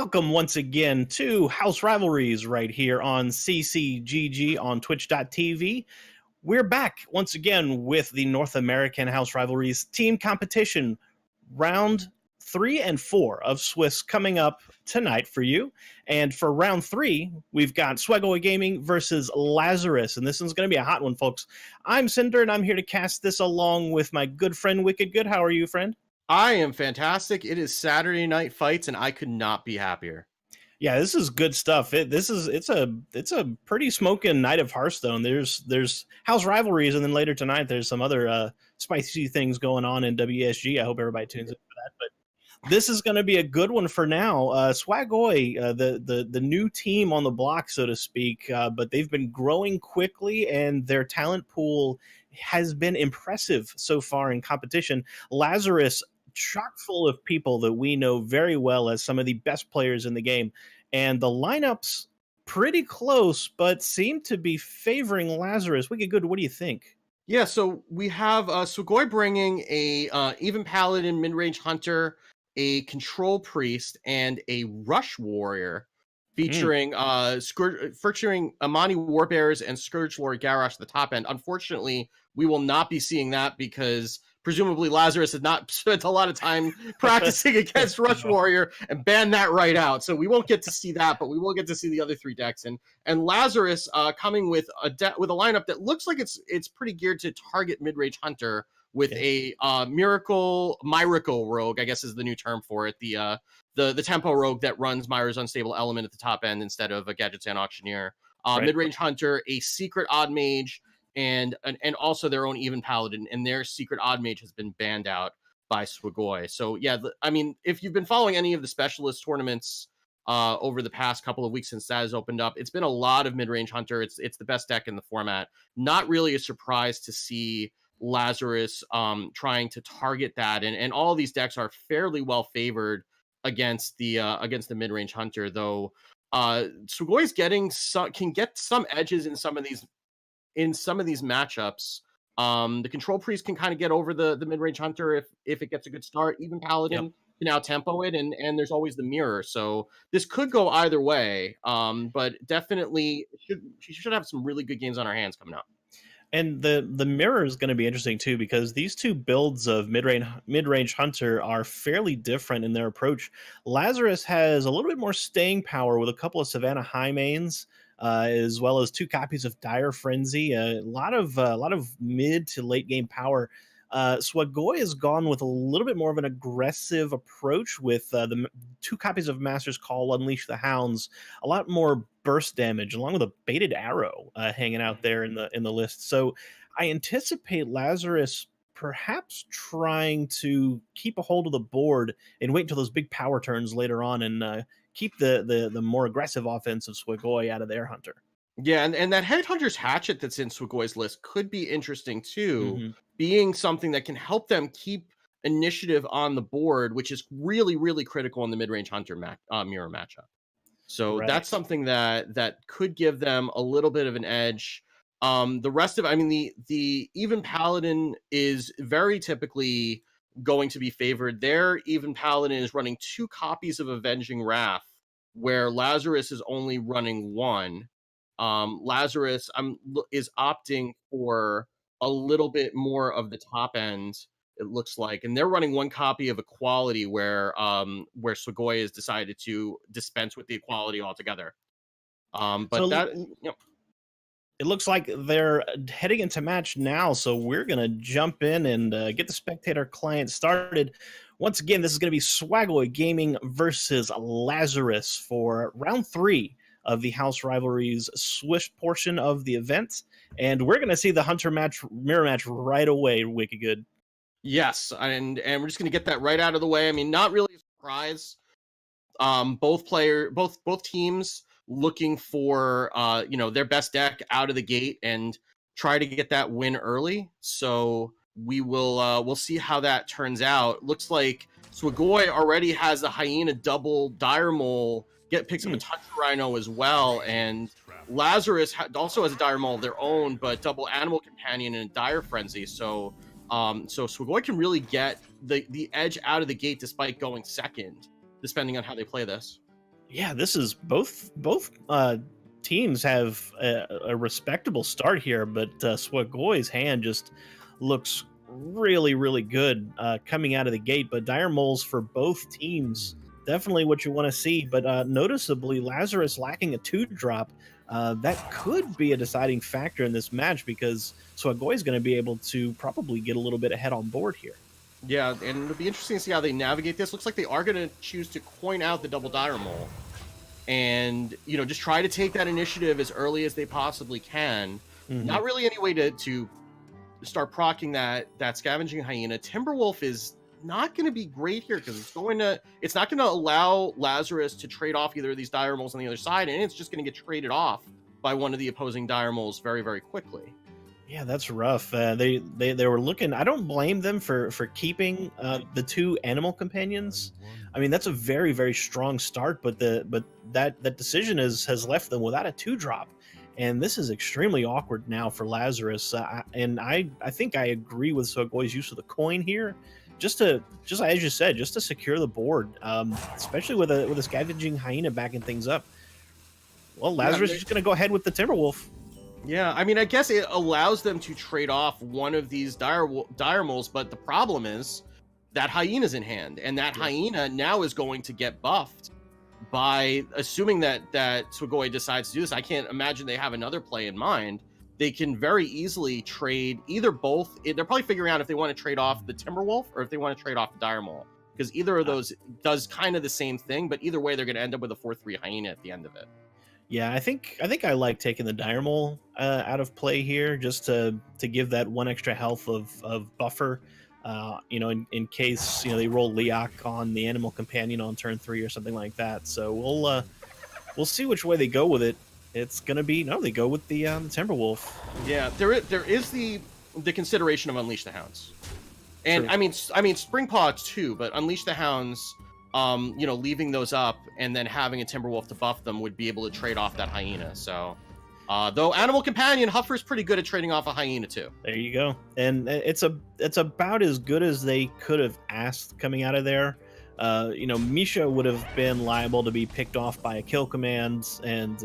Welcome once again to House Rivalries right here on CCGG on Twitch.tv. We're back once again with the North American House Rivalries team competition. Round 3 and 4 of Swiss coming up tonight for you. And for round 3, we've got Swagoi Gaming versus Lazarus. And this one's going to be a hot one, folks. I'm Cinder, and I'm here to cast this along with my good friend Wicked Good. How are you, friend? I am fantastic. It is Saturday Night Fights, and I could not be happier. Yeah, this is good stuff. It's a pretty smoking night of Hearthstone. There's House Rivalries, and then later tonight there's some other spicy things going on in WSG. I hope everybody tunes in for that. But this is going to be a good one for now. Swagoi, the new team on the block, so to speak, but they've been growing quickly, and their talent pool has been impressive so far in competition. Lazarus, chock full of people that we know very well as some of the best players in the game. And the lineups pretty close, but seem to be favoring Lazarus. Wicked Good, what do you think? Yeah, so we have Sugoi bringing a even paladin, mid-range hunter, a control priest, and a rush warrior, featuring featuring Amani Warbearers and Scourge Lord Garrosh at the top end. Unfortunately, we will not be seeing that because presumably Lazarus had not spent a lot of time practicing against Rush Warrior and banned that right out. So we won't get to see that, but we will get to see the other three decks. And Lazarus coming with a lineup that looks like it's pretty geared to target mid-range hunter with a Miracle Rogue, I guess is the new term for it. The tempo rogue that runs Myra's Unstable Element at the top end instead of a Gadgetzan Auctioneer. Mid-range hunter, a secret odd mage, and also their own even paladin, and their secret odd mage has been banned out by Swagoi. So yeah, I mean, if you've been following any of the specialist tournaments over the past couple of weeks since that has opened up, it's been a lot of mid-range hunter. It's the best deck in the format. Not really a surprise to see Lazarus trying to target that, and all of these decks are fairly well favored against the mid-range hunter, though Sugoi's can get some edges in some of these matchups. The control priest can kind of get over the mid-range hunter if it gets a good start. Even paladin can out tempo it, and there's always the mirror. So this could go either way. But definitely she should have some really good games on her hands coming up. And the mirror is going to be interesting too, because these two builds of mid-range hunter are fairly different in their approach. Lazarus has a little bit more staying power with a couple of Savannah High mains, as well as 2 copies of Dire Frenzy. A lot of mid to late game power. Swagoi has gone with a little bit more of an aggressive approach with the 2 copies of Master's Call, Unleash the Hounds, a lot more burst damage, along with a baited arrow hanging out there in the list. So I anticipate Lazarus perhaps trying to keep a hold of the board and wait until those big power turns later on and keep the more aggressive offense of Swagoi out of their hunter. Yeah, and that Headhunter's Hatchet that's in Swagoi's list could be interesting too, being something that can help them keep initiative on the board, which is really, really critical in the mid-range hunter mirror matchup. So that's something that could give them a little bit of an edge. The rest of, I mean, the even paladin is very typically going to be favored. Their even paladin is running 2 copies of Avenging Wrath, where Lazarus is only running 1. Lazarus is opting for a little bit more of the top end, it looks like, and they're running 1 copy of Equality, where Swagoi has decided to dispense with the equality altogether. But so, that, it looks like they're heading into match now, so we're gonna jump in and get the spectator client started. Once again, this is going to be Swagoi Gaming versus Lazarus for round 3 of the House Rivalries Swiss portion of the event. And we're going to see the Hunter mirror match right away, Wicked Good. Yes, and we're just going to get that right out of the way. I mean, not really a surprise. Both teams looking for their best deck out of the gate and try to get that win early. So we'll see how that turns out. Looks like Swagoi already has a Hyena double Dire Mole, picks up a Touch Rhino as well, and Lazarus also has a Dire Mole of their own, but double Animal Companion and a Dire Frenzy. So Swagoi can really get the edge out of the gate despite going second, depending on how they play this. Yeah, this is both teams have a respectable start here, but Swagoy's hand just looks really, really good coming out of the gate. But dire moles for both teams, definitely what you want to see. But noticeably, Lazarus lacking a two drop. That could be a deciding factor in this match because Swagoy is going to be able to probably get a little bit ahead on board here. Yeah, and it'll be interesting to see how they navigate this. Looks like they are going to choose to coin out the double dire mole, and just try to take that initiative as early as they possibly can. Hmm. Not really any way to start procking that scavenging hyena. Timberwolf is not going to be great here because it's not going to allow Lazarus to trade off either of these dire moles on the other side, and it's just going to get traded off by one of the opposing dire moles very, very quickly. Yeah, that's rough. They were looking. I don't blame them for keeping the two animal companions. I mean, that's a very very strong start, but that decision has left them without a two drop, and this is extremely awkward now for Lazarus. I think I agree with Sogoy's use of the coin here, just as you said, just to secure the board, especially with a scavenging hyena backing things up. Well, Yeah, Lazarus is just going to go ahead with the Timberwolf. yeah. I mean, I guess it allows them to trade off one of these dire moles, but the problem is that hyena's in hand, and that hyena now is going to get buffed by assuming that Swagoy decides to do this. I can't imagine they have another play in mind. They can very easily trade either both. They're probably figuring out if they want to trade off the Timberwolf or if they want to trade off the Dire Mole, because either of those does kind of the same thing, but either way, they're going to end up with a 4/3 hyena at the end of it. Yeah, I think I like taking the dire mole out of play here just to give that one extra health of buffer. In case they roll Leok on the animal companion on turn 3 or something like that. So we'll see which way they go with it. It's gonna be no, they go with the Timberwolf. Yeah, there is the consideration of Unleash the Hounds. And True. I mean Springpaw too, but Unleash the Hounds, leaving those up and then having a Timberwolf to buff them would be able to trade off that hyena. So, though Animal Companion Huffer's pretty good at trading off a hyena too. There you go. And it's about as good as they could have asked coming out of there. Misha would have been liable to be picked off by a kill command, and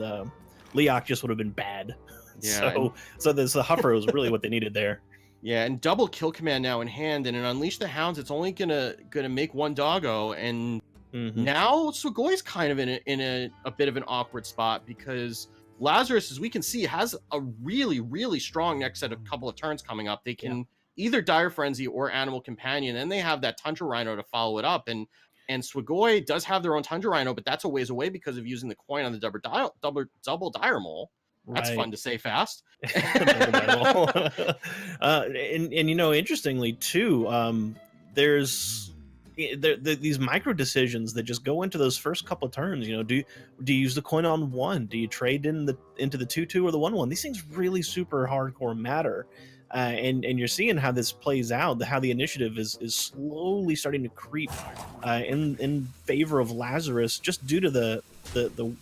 Leok just would have been bad. Yeah, So the Huffer was really what they needed there. yeah, and double kill command now in hand, and in Unleash the Hounds, it's only gonna make one doggo, and Hmm. now Sugoy's kind of in a bit of an awkward spot because Lazarus, as we can see, has a really, really strong next set of couple of turns coming up. They can either Dire Frenzy or Animal Companion, and they have that Tundra Rhino to follow it up. And Swagoy does have their own Tundra Rhino, but that's a ways away because of using the coin on the double Dire Mole. That's Right. fun to say fast. Double Bible. And interestingly too, there's these micro decisions that just go into those first couple of turns. Do you use the coin on one? Do you trade into the 2/2 or the 1/1? These things really super hardcore matter. And you're seeing how this plays out, how the initiative is slowly starting to creep in favor of Lazarus, just due to the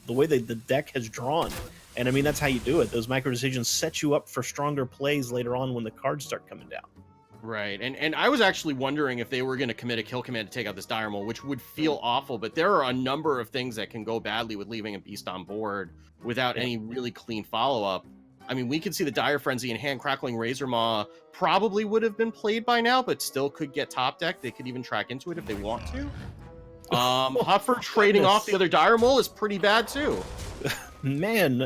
way that the deck has drawn. And I mean, that's how you do it. Those micro decisions set you up for stronger plays later on when the cards start coming down. Right. And I was actually wondering if they were going to commit a kill command to take out this Dire Mole, which would feel awful, but there are a number of things that can go badly with leaving a beast on board without any really clean follow-up. I mean, we could see the Dire Frenzy and Hand Crackling Razor Maw probably would have been played by now, but still could get top deck. They could even track into it if they want to. Huffer trading off the other Dire Mole is pretty bad too. Man,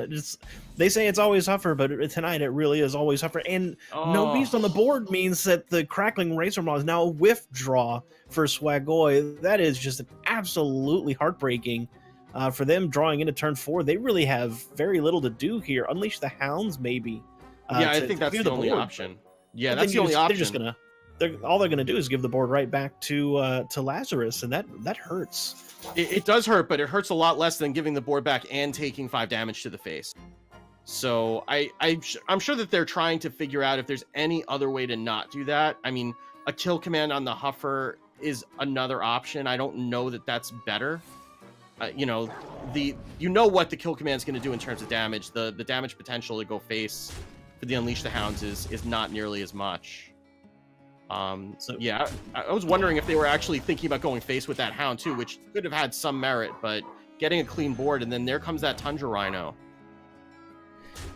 they say it's always Huffer, but tonight it really is always Huffer. And no beast on the board means that the Crackling Razor Maw is now a whiff draw for Swagoy. That is just absolutely heartbreaking for them drawing into turn 4. They really have very little to do here. Unleash the Hounds, maybe. Yeah, I think that's the only option. Yeah, that's the only option. All they're gonna do is give the board right back to Lazarus, and that hurts. It does hurt, but it hurts a lot less than giving the board back and taking 5 damage to the face. So I'm sure that they're trying to figure out if there's any other way to not do that. I mean, a kill command on the Huffer is another option. I don't know that that's better. What the kill command is going to do in terms of damage. The damage potential to go face for the Unleash the Hounds is not nearly as much. I was wondering if they were actually thinking about going face with that Hound too, which could have had some merit, but getting a clean board, and then there comes that Tundra Rhino.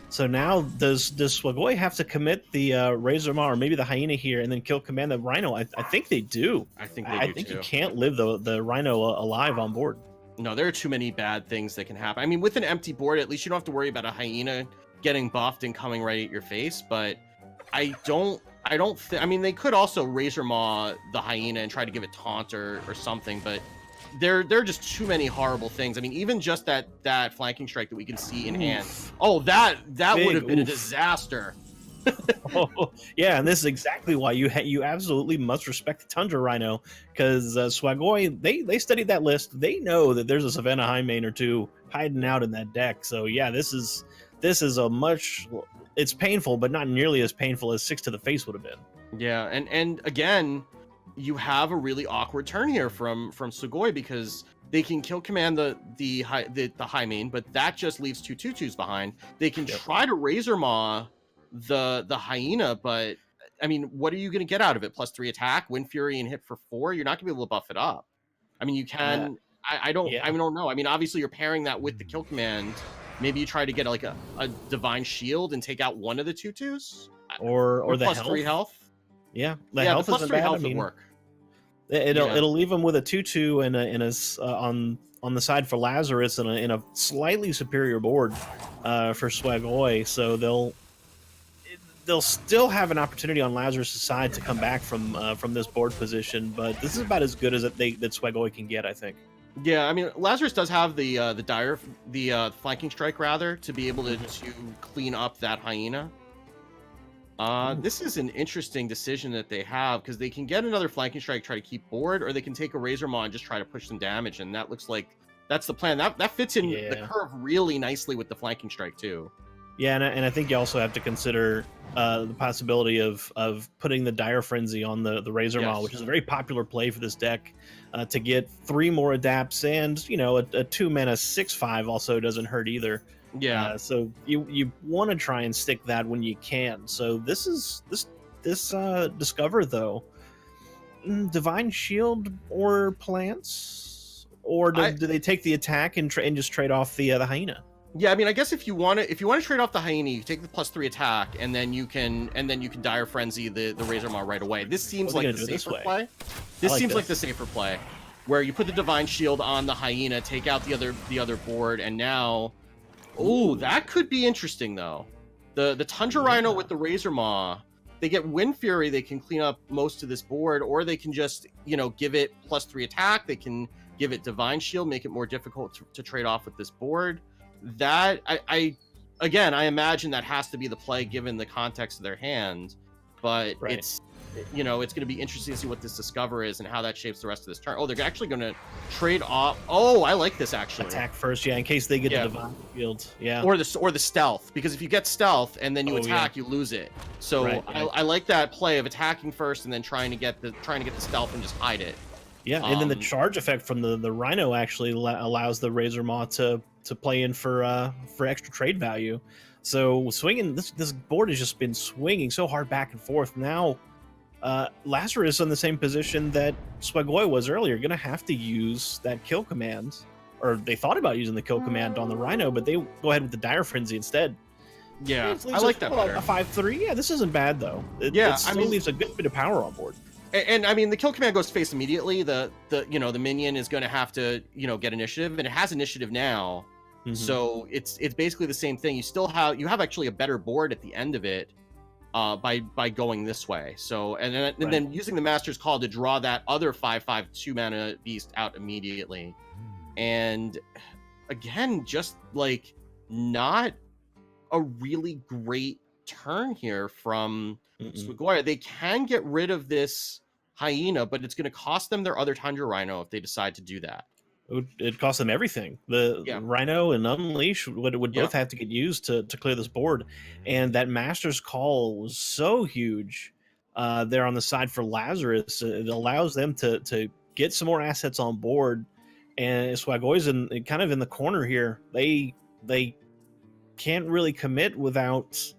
So now does Swagoi have to commit the Razor Maw or maybe the Hyena here and then kill command the Rhino? I think they do. I think they I do think you too. can't live the Rhino alive on board. No, there are too many bad things that can happen. I mean, with an empty board, at least you don't have to worry about a Hyena getting buffed and coming right at your face. But I don't think. I mean, they could also Razor Maw the Hyena and try to give it taunt or something, but there are just too many horrible things. I mean, even just that flanking strike that we can see in hand. Oh, that would have been a disaster. Oh, yeah, and this is exactly why you absolutely must respect the Tundra Rhino, because Swagoi, they studied that list. They know that there's a Savannah Highmane or two hiding out in that deck. So yeah, this is a much, it's painful, but not nearly as painful as 6 to the face would have been. Yeah, and again, you have a really awkward turn here from Sugoi, because they can kill command the Highmane, but that just leaves 2 2/2s behind. They can try to Razor Maw the Hyena, but I mean, what are you going to get out of it? +3 attack, Wind Fury, and hit for 4. You're not going to be able to buff it up. I mean, you can. I don't know. I mean, obviously, you're pairing that with the kill command. Maybe you try to get like a Divine Shield and take out one of the 2 2s, or the +3 health. Yeah, the health the isn't +3 bad. health I mean, would work. It'll leave him with a 2/2 and on the side for Lazarus and in a slightly superior board for Swagoi. So they'll still have an opportunity on Lazarus' side to come back from this board position, but this is about as good as that Swagoi can get, I think. Yeah, I mean, Lazarus does have the flanking strike rather to be able to clean up that Hyena. This is an interesting decision that they have, because they can get another flanking strike, try to keep board, or they can take a Razor Maw and just try to push some damage, and that looks like that's the plan. That fits in the curve really nicely with the flanking strike too. Yeah, and I think you also have to consider the possibility of putting the Dire Frenzy on the Razor Maw, which is a very popular play for this deck, to get 3 more adapts, and you know, a 2 mana 6/5 also doesn't hurt either. Yeah. So you want to try and stick that when you can. So this Discover though, Divine Shield or plants, or do they take the attack and just trade off the Hyena? Yeah, I mean, I guess if you want to trade off the Hyena, you take the +3 attack, and then you can Dire Frenzy the Razor Maw right away. This seems like the safer play. This seems like the safer play, where you put the Divine Shield on the Hyena, take out the other board, and now, oh, that could be interesting though. The Tundra Rhino with the Razor Maw, they get Wind Fury, they can clean up most of this board, or they can just give it +3 attack. They can give it Divine Shield, make it more difficult to trade off with this board. That I imagine that has to be the play given the context of their hand, but it's going to be interesting to see what this Discover is and how that shapes the rest of this turn. Oh, they're actually going to trade off. Oh, I like this actually. Attack first, yeah, in case they get the Divine Shield, yeah, or the Stealth, because if you get Stealth and then you attack, you lose it. So I like that play of attacking first and then trying to get the Stealth and just hide it. Yeah, and then the charge effect from the Rhino actually allows the Razor Maw to play in for extra trade value. So swinging this board has just been swinging so hard back and forth. Now Lazarus in the same position that Swagoi was earlier, going to have to use that kill command, or they thought about using the kill command on the Rhino, but they go ahead with the Dire Frenzy instead. Yeah, I like that better. A 5/3. Yeah, this isn't bad though. It still leaves a good bit of power on board. And I mean, the kill command goes to face immediately. The minion is going to have to get initiative, and it has initiative now. Mm-hmm. So it's basically the same thing. You have actually a better board at the end of it by going this way. So and then using the Master's Call to draw that other 5/5 2-mana beast out immediately. And again, just like not a really great turn here from Swagoi. They can get rid of this Hyena, but it's going to cost them their other Tundra Rhino if they decide to do that. It costs them everything. The Rhino and Unleash would both have to get used to clear this board, and that Master's Call was so huge there on the side for Lazarus. It allows them to get some more assets on board, and Swagoi's kind of in the corner here. They can't really commit without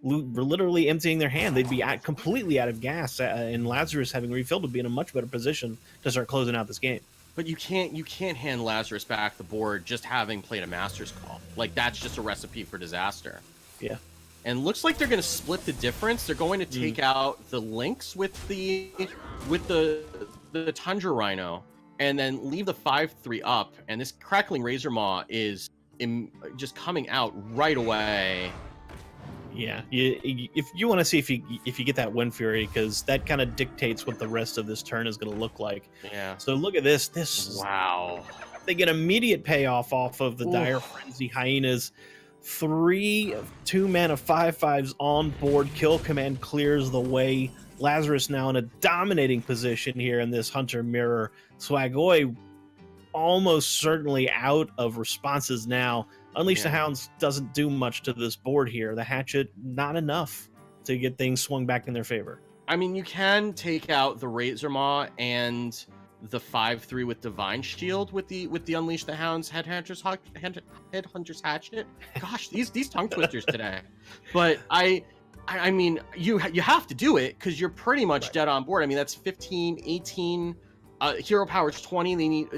literally emptying their hand. They'd be completely out of gas, and Lazarus, having refilled, would be in a much better position to start closing out this game. But you can't hand Lazarus back the board just having played a Master's Call. Like that's just a recipe for disaster. Yeah. And looks like they're going to split the difference. They're going to Mm. take out the Lynx with the Tundra Rhino, and then leave the 5/3 up. And this Crackling Razor Maw is just coming out right away. Yeah, if you want to see if you get that Wind Fury, because that kind of dictates what the rest of this turn is going to look like. Yeah. So look at this. Wow. They get immediate payoff off of the Dire Oof. Frenzy Hyenas. 3 2-mana 5/5s on board. Kill command clears the way. Lazarus now in a dominating position here in this Hunter Mirror. Swagoi almost certainly out of responses now. Unleash the Yeah. Hounds doesn't do much to this board here. The Hatchet, not enough to get things swung back in their favor. I mean, you can take out the Razor Maw and the 5/3 with Divine Shield with the Unleash the Hounds Headhunter's Hatchet. Gosh, these tongue twisters today. But I mean, you have to do it because you're pretty much Right. dead on board. I mean, that's 15, 18. Hero power's 20. They need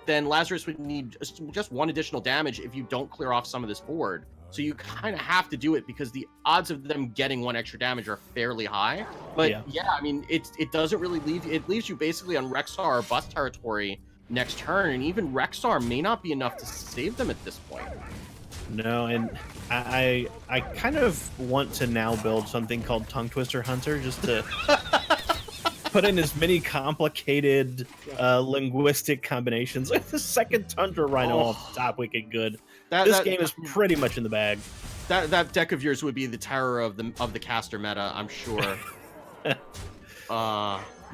then Lazarus would need just 1 additional damage if you don't clear off some of this board. So you kind of have to do it because the odds of them getting 1 extra damage are fairly high. But yeah, I mean, it doesn't really leave it leaves you basically on Rexar or bust territory next turn, and even Rexar may not be enough to save them at this point. No, and I kind of want to now build something called Tongue Twister Hunter just to put in as many complicated linguistic combinations. Like the second Tundra Rhino off the top, wicked good. This game is pretty much in the bag. That deck of yours would be the terror of the caster meta, I'm sure.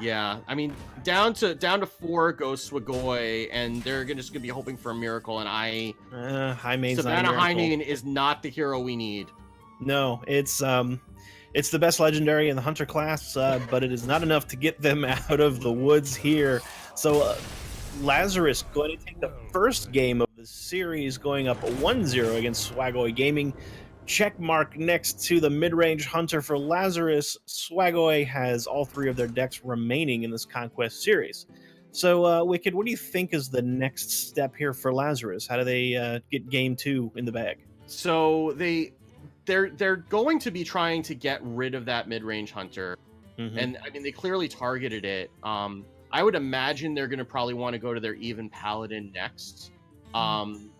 Yeah. I mean, down to 4 goes Swagoi, and they're just gonna be hoping for a miracle. And High Main's Savannah not a High miracle. Main is not the hero we need. No, it's the best legendary in the Hunter class, but it is not enough to get them out of the woods here. So Lazarus going to take the first game of the series, going up 1-0 against Swagoi Gaming. Check mark next to the mid-range Hunter for Lazarus. Swagoi has all 3 of their decks remaining in this Conquest series. So, Wicked, what do you think is the next step here for Lazarus? How do they get game 2 in the bag? So they're going to be trying to get rid of that mid-range Hunter. And I mean, they clearly targeted it. I would imagine they're going to probably want to go to their Even Paladin next.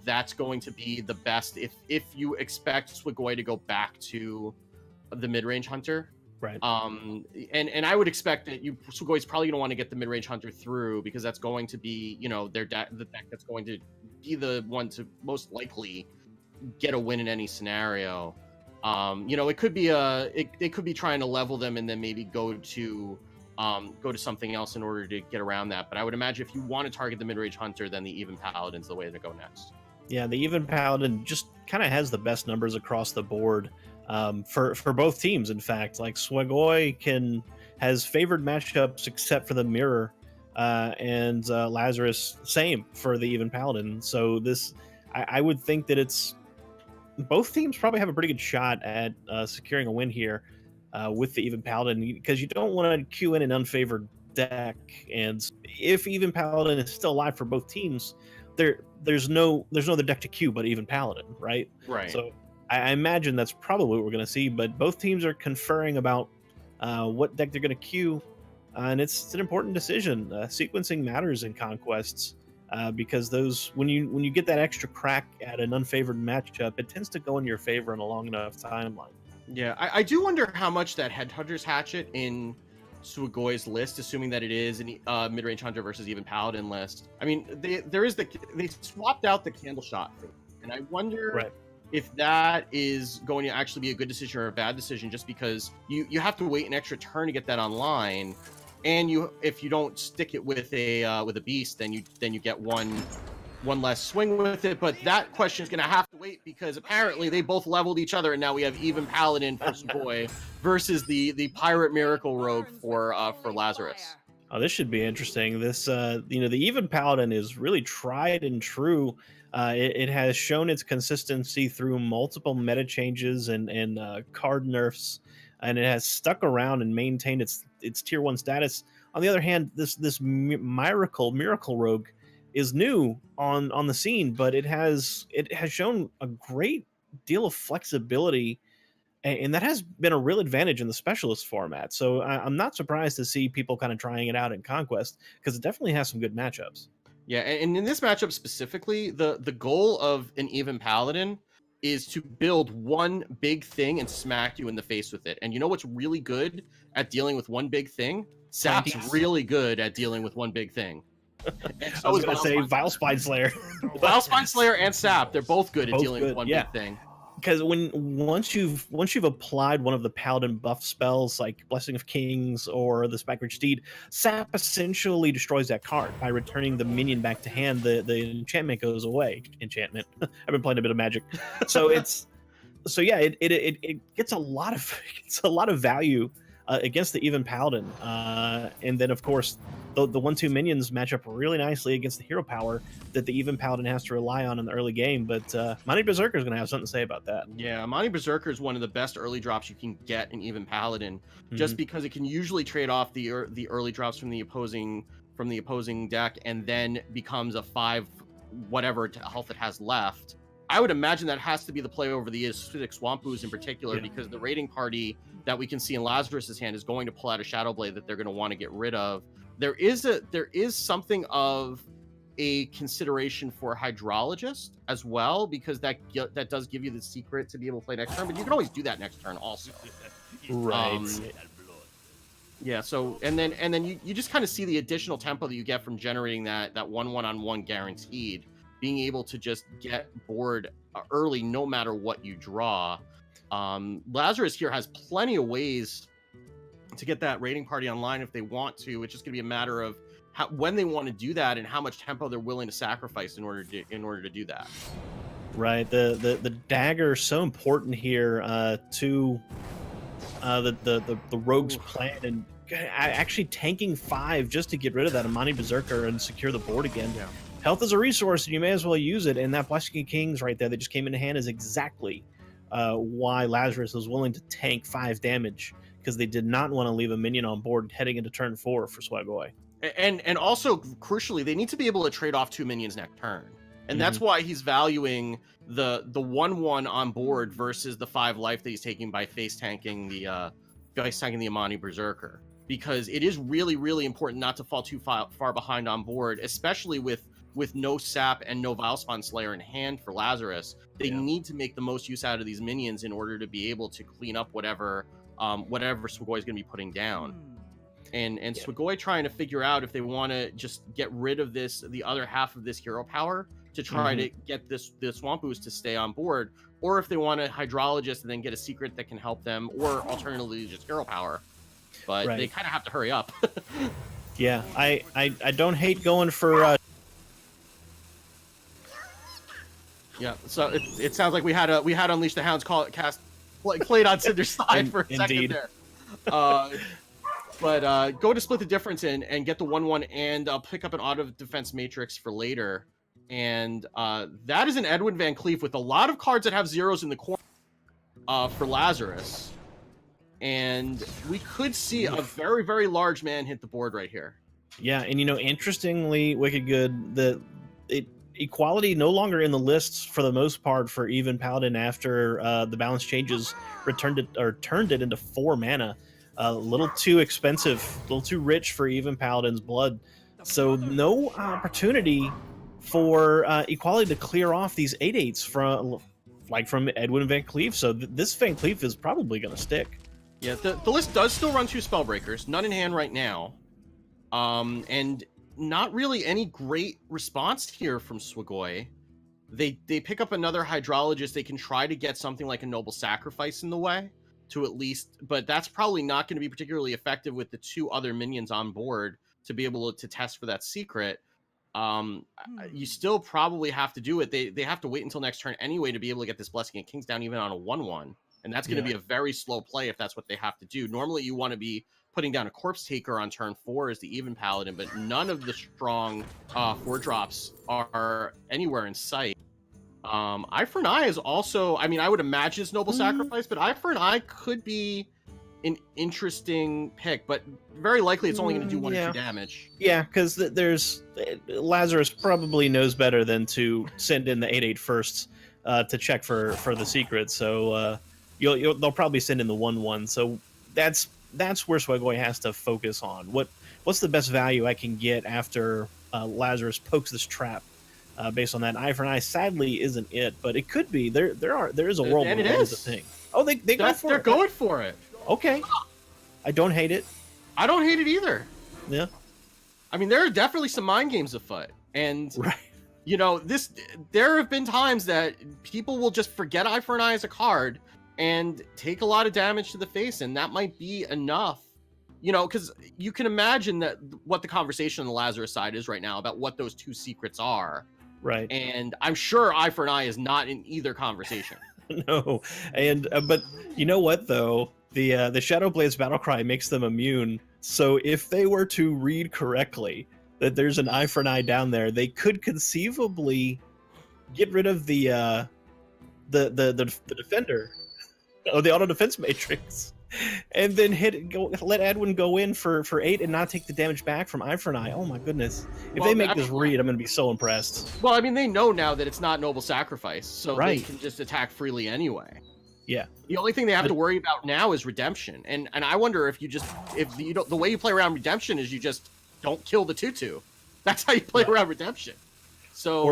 That's going to be the best if you expect Swagoi to go back to the mid-range Hunter. Right. And I would expect that Sugoi's probably going to want to get the mid-range Hunter through because that's going to be, the deck that's going to be the one to most likely get a win in any scenario. It could be it could be trying to level them and then maybe go to something else in order to get around that. But I would imagine if you want to target the mid-range Hunter, then the Even Paladin's the way to go next. Yeah, the Even Paladin just kind of has the best numbers across the board for both teams. In fact, like Swagoi has favored matchups except for the Mirror, and Lazarus same for the Even Paladin. So I would think that it's both teams probably have a pretty good shot at securing a win here with the Even Paladin, because you don't want to queue in an unfavored deck, and if Even Paladin is still alive for both teams, there's no other deck to queue but Even Paladin, right? Right. So I imagine that's probably what we're going to see, but both teams are conferring about what deck they're going to queue, and it's an important decision. Sequencing matters in conquests. Because when you get that extra crack at an unfavored matchup, it tends to go in your favor in a long enough timeline. Yeah, I do wonder how much that Headhunter's Hatchet in Sugoi's list, assuming that it is a mid-range Hunter versus Even Paladin list. I mean, they swapped out the Candle Shot thing, and I wonder if that is going to actually be a good decision or a bad decision, just because you have to wait an extra turn to get that online. And if you don't stick it with a beast, then you get one less swing with it. But that question is going to have to wait because apparently they both leveled each other, and now we have Even Paladin for Sugoi versus the Pirate Miracle Rogue for Lazarus. Oh, this should be interesting. This the Even Paladin is really tried and true. It has shown its consistency through multiple meta changes and card nerfs, and it has stuck around and maintained its tier 1 status. On the other hand, this Miracle Rogue is new on the scene, but it has shown a great deal of flexibility, and that has been a real advantage in the specialist format. So I'm not surprised to see people kind of trying it out in Conquest because it definitely has some good matchups. Yeah, and in this matchup specifically, the goal of an even paladin is to build one big thing and smack you in the face with it. And you know what's really good at dealing with one big thing? Sap's Yes. really good at dealing with one big thing. And I so was is gonna say Vile Spine Slayer. Vile Spine Slayer and Sap. They're both good at Both dealing with good, one yeah. big thing. Because once you've applied one of the paladin buff spells like Blessing of Kings or the Spikeridge Steed, Sap essentially destroys that card by returning the minion back to hand. The enchantment goes away. Enchantment. I've been playing a bit of Magic, so yeah, it gets a lot of it's a lot of value against the even paladin, and then of course the 1/2 minions match up really nicely against the hero power that the even paladin has to rely on in the early game. But Monty Berserker is going to have something to say about that. Yeah, Monty Berserker is one of the best early drops you can get in even Paladin, just Mhm. because it can usually trade off the early drops from the opposing deck, and then becomes a 5 whatever health it has left. I would imagine that has to be the play over the acidic swamp ooze in particular, Yeah. because the raiding party that we can see in Lazarus's hand is going to pull out a Shadow Blade that they're going to want to get rid of. There is something of a consideration for hydrologist as well, because that does give you the secret to be able to play next turn, but you can always do that next turn also. Right. Yeah, so and then you just kind of see the additional tempo that you get from generating that 1/1 guaranteed, being able to just get bored early no matter what you draw. Lazarus here has plenty of ways to get that raiding party online if they want to. It's just going to be a matter of when they want to do that and how much tempo they're willing to sacrifice in order to do that. Right. The dagger is so important here to the rogue's Ooh. plan, and actually tanking 5 just to get rid of that Amani Berserker and secure the board again. Yeah. Health is a resource, and you may as well use it. And that Blessing of Kings right there that just came into hand is exactly why Lazarus was willing to tank 5 damage, because they did not want to leave a minion on board heading into turn 4 for Swagoi. And also crucially, they need to be able to trade off 2 minions next turn, and that's why he's valuing the 1/1 on board versus the 5 life that he's taking by face tanking the Amani Berserker, because it is really, really important not to fall too far behind on board, especially with no Sap and no Vilespawn Slayer in hand for Lazarus. They need to make the most use out of these minions in order to be able to clean up whatever Swagoi is going to be putting down. And Swagoi trying to figure out if they want to just get rid of the other half of this hero power to try to get the Swamp Ooze to stay on board, or if they want a Hydrologist and then get a secret that can help them, or alternatively just hero power. But they kind of have to hurry up. Yeah, I don't hate going for yeah, so it sounds like we had Unleash the Hounds played on Cinder's side for a second there. But go to split the difference and get the 1/1 and pick up an auto defense matrix for later. And that is an Edwin Van Cleef with a lot of cards that have zeros in the corner for Lazarus. And we could see a very, very large man hit the board right here. Yeah, and interestingly, Wicked Good, equality no longer in the lists for the most part for even Paladin after the balance changes turned it into 4 mana. A little too expensive, a little too rich for even Paladin's blood. So no opportunity for equality to clear off these 8/8s from Edwin Van Cleef. So this Van Cleef is probably going to stick. Yeah, the list does still run 2 Spellbreakers, none in hand right now. And not really any great response here from Swagoi. They pick up another Hydrologist. They can try to get something like a Noble Sacrifice in the way to at least, but that's probably not going to be particularly effective with the 2 other minions on board to be able to test for that secret. You still probably have to do it. They have to wait until next turn anyway to be able to get this Blessing of Kings down even on a 1/1. And that's going to be a very slow play if that's what they have to do. Normally you want to be putting down a Corpse Taker on turn 4 as the even Paladin, but none of the strong 4-drops are anywhere in sight. Eye for an Eye is also, I mean, I would imagine it's Noble Sacrifice, but Eye for an Eye could be an interesting pick, but very likely it's only going to do 1 or 2 Yeah. damage. Yeah, because there's Lazarus probably knows better than to send in the 8/8 first to check for the secret. So they'll probably send in the 1/1. So that's where Swagoi has to focus on. What's the best value I can get after Lazarus pokes this trap? Based on that, eye for an eye sadly isn't it, but it could be. There is a world And where it that is a is. thing. Oh, they go for They're it. going for it. Okay, I don't hate it. I don't hate it either. Yeah, I mean, there are definitely some mind games afoot, and right. you know, there have been times that people will just forget Eye for an Eye as a card and take a lot of damage to the face, and that might be enough. You know, because you can imagine that what the conversation on the Lazarus side is right now about what those 2 secrets are. Right. And I'm sure Eye for an Eye is not in either conversation. No, and but you know what though, the Shadow Blades battle cry makes them immune. So if they were to read correctly that there's an eye for an eye down there, they could conceivably get rid of the defender, or the auto defense matrix, and then let Edwin go in for 8 and not take the damage back from eye for an eye. Oh my goodness! If they make this read, I'm going to be so impressed. Well, I mean, they know now that it's not noble sacrifice, so Right. they can just attack freely anyway. Yeah. The only thing they have to worry about now is redemption, and I wonder if you don't, the way you play around redemption is you just don't kill the 2/2. That's how you play around redemption. So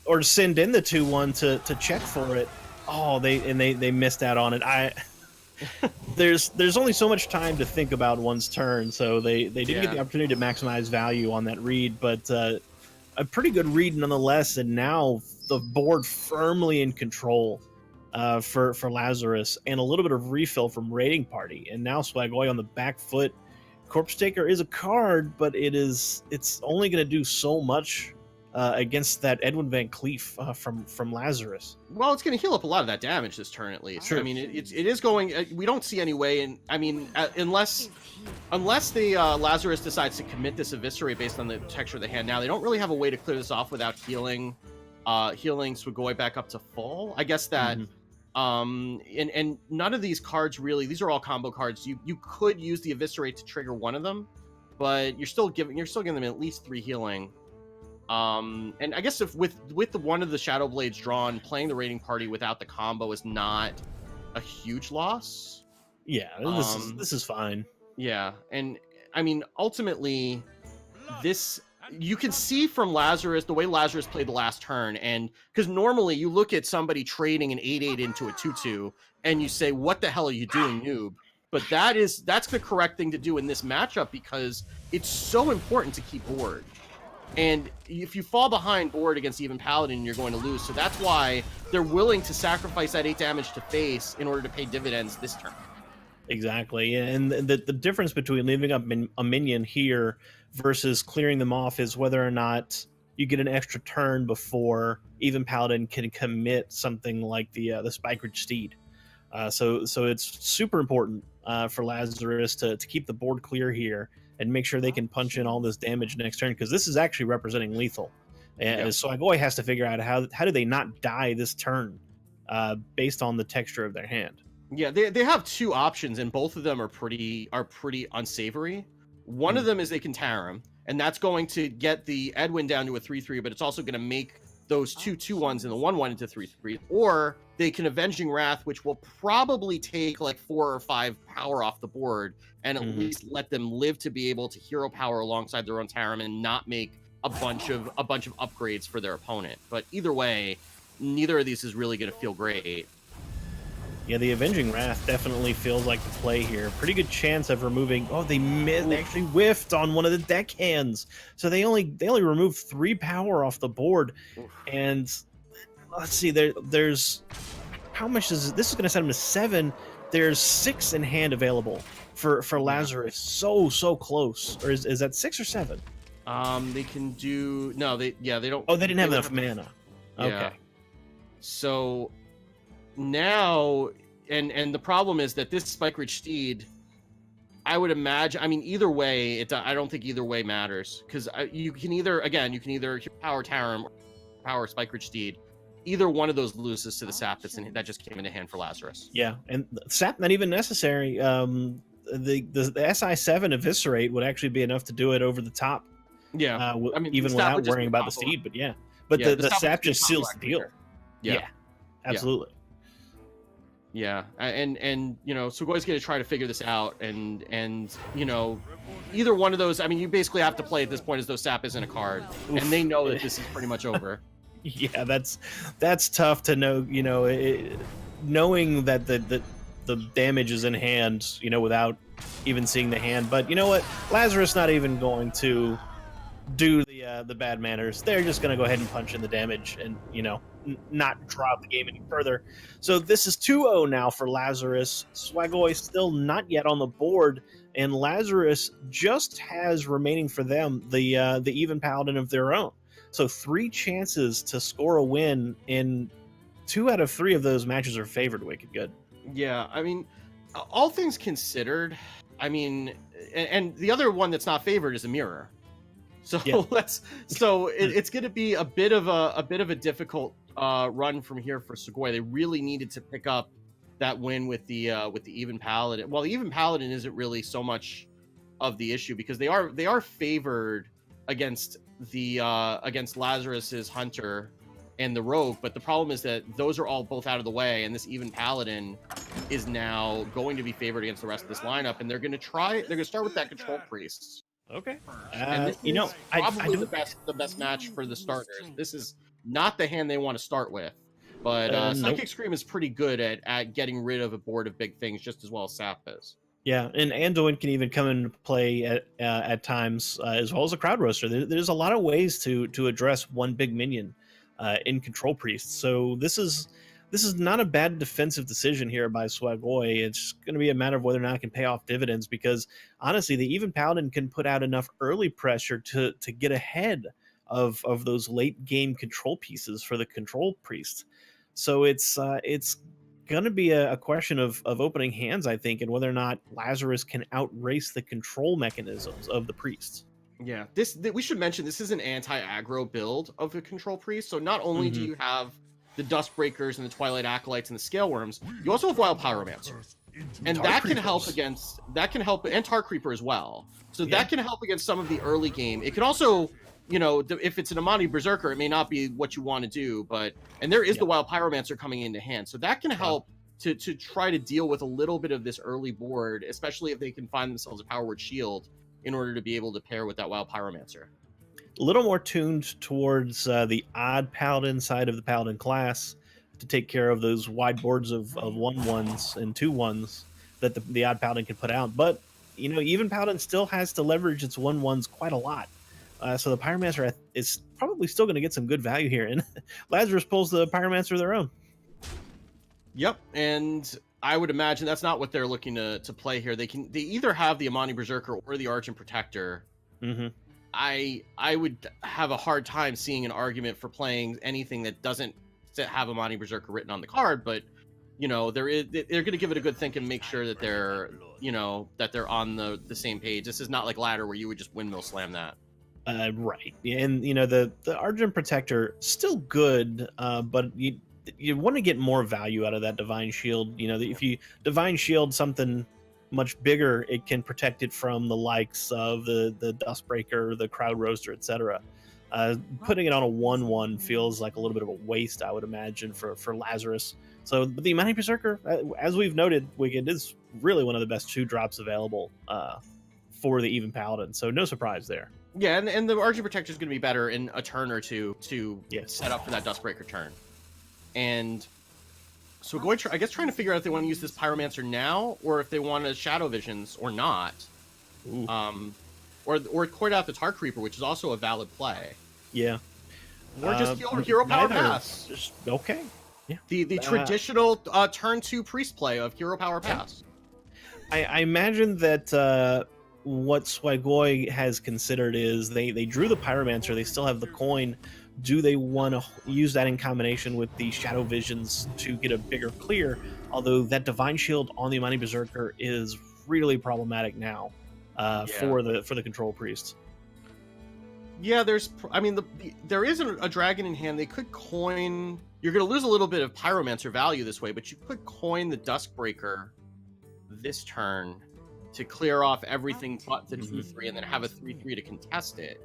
or send in the 2/1 to check for it. Oh, they missed out on it. There's only so much time to think about one's turn, so they didn't get the opportunity to maximize value on that read, but a pretty good read nonetheless. And now the board firmly in control for Lazarus, and a little bit of refill from Raiding Party, and now Swagoi on the back foot. Corpse Taker is a card, but it's only going to do so much against that Edwin Van Cleef from Lazarus. Well, it's going to heal up a lot of that damage this turn, at least. Sure. I mean, it is going. We don't see any way, and I mean, unless the Lazarus decides to commit this Eviscerate based on the texture of the hand. Now they don't really have a way to clear this off without healing Swagoi back up to full. I guess that. And none of these cards really. These are all combo cards. You could use the Eviscerate to trigger one of them, but you're still giving them at least 3 healing. And I guess if with the one of the Shadow Blades drawn, playing the Raiding Party without the combo is not a huge loss. Yeah, this is fine. Yeah, and I mean, ultimately, this you can see from Lazarus, the way Lazarus played the last turn, and because normally you look at somebody trading an 8/8 into a 2/2, and you say, "What the hell are you doing, noob?" But that's the correct thing to do in this matchup because it's so important to keep board. And if you fall behind board against even Paladin, you're going to lose. So that's why they're willing to sacrifice that 8 damage to face in order to pay dividends this turn. Exactly. And the difference between leaving up a minion here versus clearing them off is whether or not you get an extra turn before even Paladin can commit something like the Spikeridge Steed. So it's super important for Lazarus to keep the board clear here and make sure they can punch in all this damage next turn, because this is actually representing lethal. And so Agoi has to figure out how do they not die this turn based on the texture of their hand. Yeah, they have 2 options, and both of them are pretty unsavory. One of them is they can Tarim, and that's going to get the Edwin down to a 3/3, but it's also going to make those 2/2/1s and the 1/1 into 3/3. Or they can Avenging Wrath, which will probably take like 4 or 5 power off the board, and at least let them live to be able to hero power alongside their own Tarim and not make a bunch of upgrades for their opponent. But either way, neither of these is really going to feel great. Yeah, the Avenging Wrath definitely feels like the play here. Pretty good chance of removing. Oh, they actually whiffed on one of the deck hands, so they only removed 3 power off the board. And let's see, there's how much is this is going to set them to 7. There's 6 in hand available for Lazarus. So close. Or is that 6 or 7? They can do they don't. Oh, they didn't have enough mana. Okay. Yeah. So now, and the problem is that this Spikeridge Steed, I would imagine. I mean, either way, I don't think either way matters, because you can either power Tarim or power Spikeridge Steed. Either one of those loses to the sap that just came into hand for Lazarus. Yeah, and sap not even necessary. the SI7 Eviscerate would actually be enough to do it over the top, Yeah, I mean, the even stat without would just be worrying a about the combo. speed. But yeah, but Yeah, the the stat would sap just be a just combo seals the deal. activator. Yeah, Yeah, yeah. absolutely. Yeah, and Sugoi's going to try to figure this out, and either one of those. I mean, you basically have to play at this point as though Sap isn't a card, and they Oof. know that this is pretty much over. Yeah, that's tough to know. Knowing that the damage is in hand, without even seeing the hand. But you know what? Lazarus not even going to do the bad manners. They're just going to go ahead and punch in the damage and not draw out the game any further. So this is 2-0 now for Lazarus. Swagoi still not yet on the board, and Lazarus just has remaining for them the even paladin of their own. So 3 chances to score a win, in 2 out of 3 of those matches are favored wicked good. Yeah, I mean, all things considered, I mean, and the other one that's not favored is a mirror. So Yeah. it's going to be a bit of a difficult run from here for Sugoi. They really needed to pick up that win with the even paladin. Well, the even paladin isn't really so much of the issue because they are favored against against Lazarus's hunter and the rogue, but the problem is that those are all both out of the way, and this even paladin is now going to be favored against the rest of this lineup, and they're going to start with that control priest. Okay. And this is probably the best match for the starters. This is not the hand they want to start with, but Psychic Nope. Scream is pretty good at getting rid of a board of big things just as well as Sap is. Yeah, and Anduin can even come into play at times, as well as a crowd roaster. There's a lot of ways to address one big minion in control priest. So this is not a bad defensive decision here by Swagoi. It's going to be a matter of whether or not it can pay off dividends, because honestly, the even paladin can put out enough early pressure to get ahead of those late game control pieces for the control priest. So it's going to be a question of opening hands, I think, and whether or not Lazarus can outrace the control mechanisms of the priests. Yeah, we should mention this is an anti-aggro build of the control priest. So not only do you have the Dustbreakers and the Twilight Acolytes and the Scale Worms, you also have Wild Pyromancer, and that can help and Tar Creeper as well. So that can help against some of the early game. It can also, if it's an Amani Berserker, it may not be what you want to do, and there is the Wild Pyromancer coming into hand, so that can help to try to deal with a little bit of this early board, especially if they can find themselves a Power Word Shield in order to be able to pair with that Wild Pyromancer. A little more tuned towards the odd paladin side of the paladin class to take care of those wide boards of 1/1s and 2/1s that the odd paladin can put out. But even paladin still has to leverage its 1/1s quite a lot. So the Pyromancer is probably still going to get some good value here, and Lazarus pulls the Pyromancer of their own. Yep, and I would imagine that's not what they're looking to play here. They either have the Amani Berserker or the Argent Protector. Mm-hmm. I would have a hard time seeing an argument for playing anything that doesn't have Amani Berserker written on the card, but they're going to give it a good think and make sure that they're on the same page. This is not like Ladder where you would just windmill slam that. Right, and the Argent Protector still good, but you want to get more value out of that Divine Shield. If you Divine Shield something much bigger, it can protect it from the likes of the Dustbreaker, the Crowd Roaster, etc. Putting it on a 1/1 feels like a little bit of a waste, I would imagine, for Lazarus. So the Amani Berserker, as we've noted, Wicked, is really one of the best 2-drops available for the even paladin. So no surprise there. Yeah, and the Argent Protector is going to be better in a turn or two to set up for that Dustbreaker turn. And so I guess trying to figure out if they want to use this Pyromancer now, or if they want to Shadow Visions or not. Ooh. Or court out the Tar Creeper, which is also a valid play. Yeah. Or just Hero Power Pass. Okay. Yeah. The traditional turn 2 priest play of Hero Power Pass. I imagine that what Swagoi has considered is they drew the Pyromancer, they still have the coin. Do they want to use that in combination with the Shadow Visions to get a bigger clear? Although that Divine Shield on the Amani Berserker is really problematic now for the Control Priest. Yeah, there is a dragon in hand. They could coin. You're going to lose a little bit of Pyromancer value this way, but you could coin the Duskbreaker this turn to clear off everything but the 2/3 and then have a 3/3 to contest it.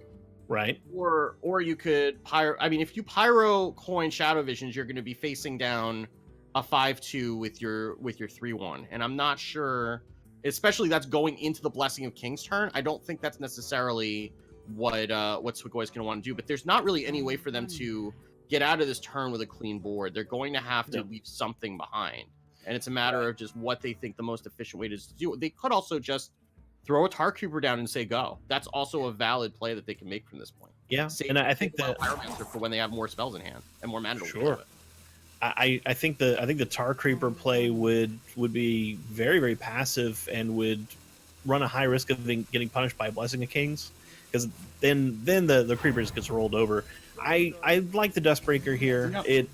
Right. Or you could pyro. I mean, if you pyro coin Shadow Visions, you're going to be facing down a 5/2 with your 3/1, and I'm not sure. Especially that's going into the Blessing of King's turn. I don't think that's necessarily what Swigoi is going to want to do. But there's not really any way for them to get out of this turn with a clean board. They're going to have to leave something behind, and it's a matter of just what they think the most efficient way is to do it. They could also just throw a Tar Creeper down and say go. That's also a valid play that they can make from this point. Yeah, Save and I think that Pyromancer for when they have more spells in hand and more mana. Sure. I think the Tar Creeper play would be very, very passive and would run a high risk of getting punished by Blessing of Kings, because then the creeper just gets rolled over. I like the Dustbreaker here. Yep.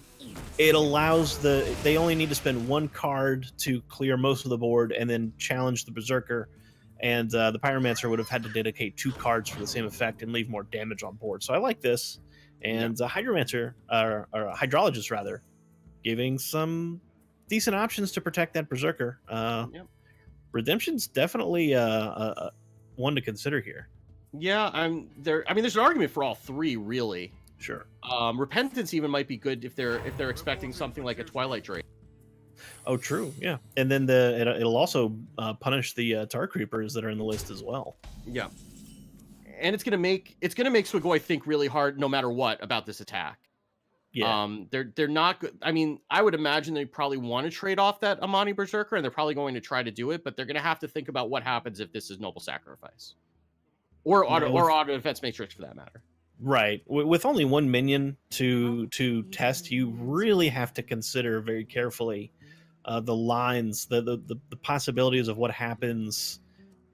It allows they only need to spend one card to clear most of the board and then challenge the Berserker, and the Pyromancer would have had to dedicate 2 cards for the same effect and leave more damage on board. So I like this, and Hydromancer or Hydrologist rather, giving some decent options to protect that Berserker. Redemption's definitely one to consider here. Yeah, I'm there. I mean, there's an argument for all 3, really. Sure. Repentance even might be good if they're expecting something like a Twilight Drake. Oh, true. Yeah, and then it'll also punish the Tar Creepers that are in the list as well. Yeah, and it's gonna make Swigoi think really hard, no matter what, about this attack. Yeah. They're not good. I mean, I would imagine they probably want to trade off that Amani Berserker, and they're probably going to try to do it, but they're going to have to think about what happens if this is Noble Sacrifice, or auto defense matrix for that matter. Right. With only 1 minion to test, you really have to consider very carefully the lines, the possibilities of what happens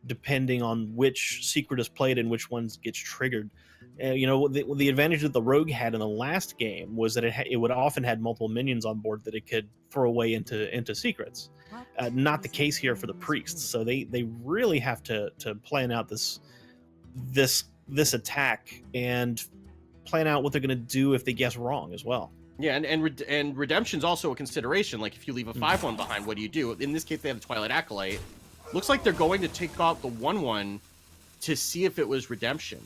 depending on which secret is played and which ones gets triggered. The advantage that the rogue had in the last game was that it would often had multiple minions on board that it could throw away into secrets. Not the case here for the priests. So they really have to plan out this attack and plan out what they're going to do if they guess wrong as well. Yeah, and redemption's also a consideration. Like if you leave a 5/1 behind, what do you do? In this case, they have the Twilight Acolyte. Looks like they're going to take out the 1/1 to see if it was redemption.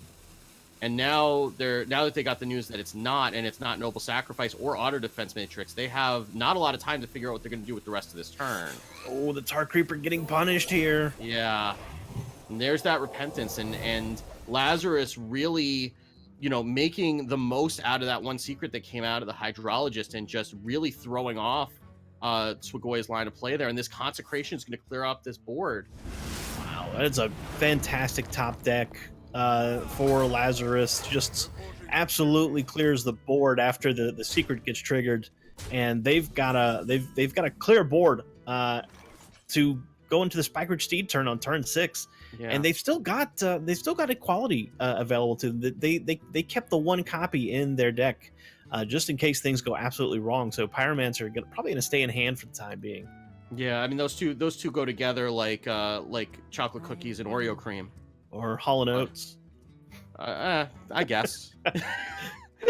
And now that they got the news that it's not, and it's not Noble Sacrifice or Auto Defense Matrix, they have not a lot of time to figure out what they're going to do with the rest of this turn. Oh, the Tar Creeper getting punished here. Yeah, and there's that Repentance, and Lazarus really, making the most out of that one secret that came out of the Hydrologist and just really throwing off Swigoi's line of play there. And this Consecration is going to clear up this board. Wow, that's a fantastic top deck for Lazarus. Just absolutely clears the board after the secret gets triggered, and they've got a clear board to go into the Spikeridge Steed turn on turn 6. Yeah. And they've still got equality available to them. They kept the 1 copy in their deck just in case things go absolutely wrong. So Pyromancer are probably going to stay in hand for the time being. Yeah, I mean those two go together like chocolate cookies and Oreo cream, or Hall & Oates. I guess.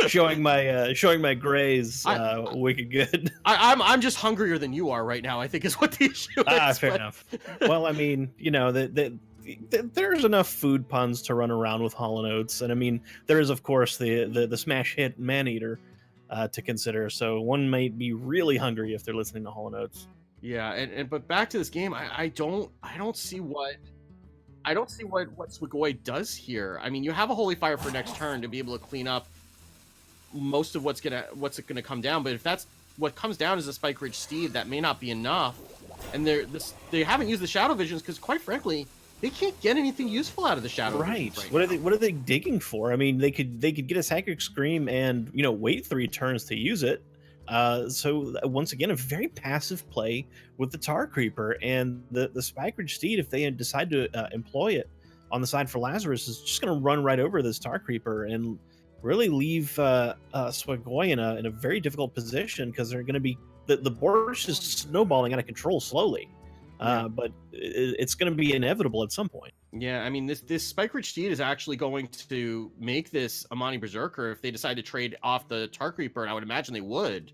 showing my grays wicked good. I'm just hungrier than you are right now, I think is what the issue is. Fair enough. Well, I mean, there's enough food puns to run around with Hall & Oates, and I mean there is of course the smash hit Maneater to consider. So one might be really hungry if they're listening to Hall & Oates. Yeah, but back to this game, I don't see what Swigoi does here. I mean, you have a Holy Fire for next turn to be able to clean up most of what's gonna come down, but if that's what comes down is a Spikeridge Steed, that may not be enough. And they haven't used the Shadow Visions because, quite frankly, they can't get anything useful out of the Shadow Visions right now. What are they digging for? I mean, they could get a Sacred Scream and wait 3 turns to use it. So once again, a very passive play with the Tar Creeper, and the Spikeridge Steed, if they decide to employ it on the side for Lazarus, is just going to run right over this Tar Creeper and really leave Swigoi in a very difficult position, because they're going to be the board is just snowballing out of control slowly. But it's going to be inevitable at some point. Yeah, I mean, this Spikeridge Steed is actually going to make this Amani Berserker, if they decide to trade off the Tar Creeper, and I would imagine they would.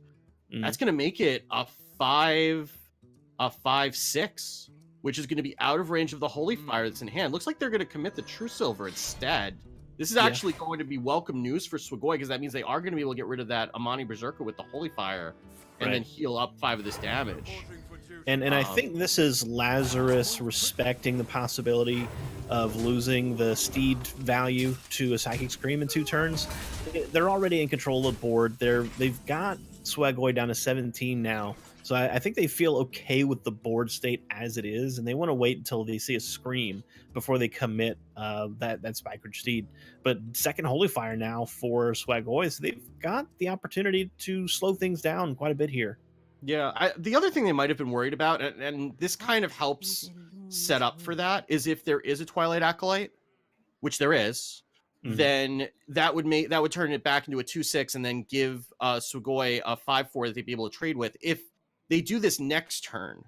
That's going to make it a 5/6 which is going to be out of range of the Holy Fire that's in hand. Looks like they're going to commit the True Silver instead. This is actually going to be welcome news for Swagoi, because that means they are going to be able to get rid of that Amani Berserker with the Holy Fire and then heal up 5 of this damage. And I think this is Lazarus respecting the possibility of losing the Steed value to a Psychic Scream in 2 turns. They're already in control of the board. They've got Swagoi down to 17 now. So I think they feel okay with the board state as it is, and they want to wait until they see a Scream before they commit that Spikeridge Steed. But second Holy Fire now for Swagoi, so they've got the opportunity to slow things down quite a bit here. Yeah, the other thing they might have been worried about, and this kind of helps set up for that, is if there is a Twilight Acolyte, which there is, then that would turn it back into a 2/6 and then give Swagoi a 5/4 that they'd be able to trade with. If they do this next turn